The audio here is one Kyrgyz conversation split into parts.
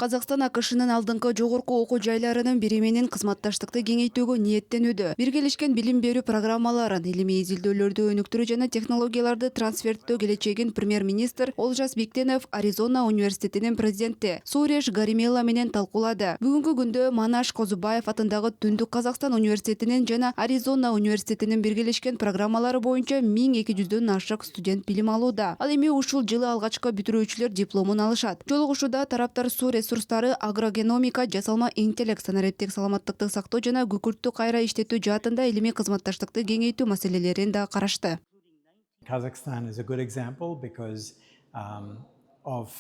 Казакстан АКШнын алдыңкы жогорку окуу жайларынын бири менен кызматташтыкты кеңейтүүгө ниеттенүүдө. Биргелешкен билим берүү программаларын, илимий изилдөөлөрдү өнүктүрүү жана технологияларды трансферттөө келечегин премьер-министр Олжас Биктенов Аризона университетинин президенти Суреш Гаримелла менен талкуулады. Бүгүнкү күндө Манаш Козубаев атындагы Түндүк Казакстан университетинин жана Аризона университетинин биргелешкен программалары боюнча 1200дөн ашык студент билим алууда. Ал эми ушул жылы алгачкы бүтүрүүчүлөр дипломун алышат. Жолугушууда тараптар суу ресурстары, агрогеномика, жасалма интеллект, санариптик саламаттыкты сактоо жана күкүрттү кайра иштетүү жаатында илимий кызматташтыкты кеңейтүү маселелерин да карашты. Kazakhstan is a good example because of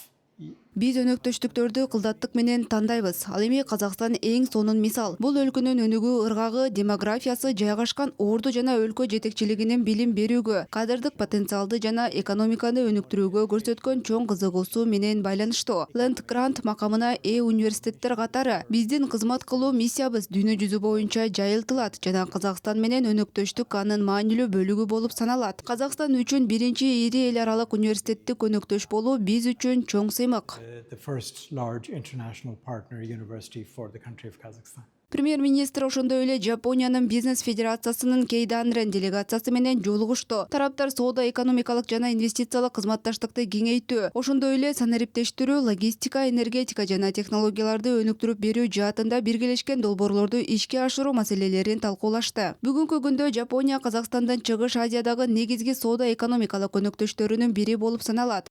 Биз өнөктөштүктөрдү кылдаттык менен тандайбыз. Ал эми Казакстан эң сонун мисал. Бул өлкөнүн өнүгүү ыргагы, демографиясы, жайгашкан орду жана өлкө жетекчилигинин билим берүүгө, кадрдык потенциалды жана экономиканы өнүктүрүүгө көрсөткөн чоң кызыгуусу менен байланыштуу. Land Grant макамына университеттер катары биздин кызмат кылуу миссиябыз дүйнө жүзү боюнча жайылтылат жана Казакстан менен өнөктөштүк анын маанилүү бөлүгү болуп саналат. Казакстан үчүн биринчи ири эл аралык университеттик өнөктөш болуу биз үчүн чоң сыймык. the first large international partner university for the country of Kazakhstan. Премьер-министр ошондой эле Жапониянын бизнес федерациясынын Кейданрен делегациясы менен жолугушту. Тараптар соода, экономикалык жана инвестициялык кызматташтыкты кеңейтүү, ошондой эле санариптештирүү, логистика, энергетика жана технологияларды өнүктүрүп берүү жаатында биргелешкен долбоорлорду ишке ашыруу маселелерин талкуулашты. Бүгүнкү күндө Жапония Казакстандан Чыгыш Азиядагы негизги соода экономикалык өнөктөштөрүнүн бири болуп саналат.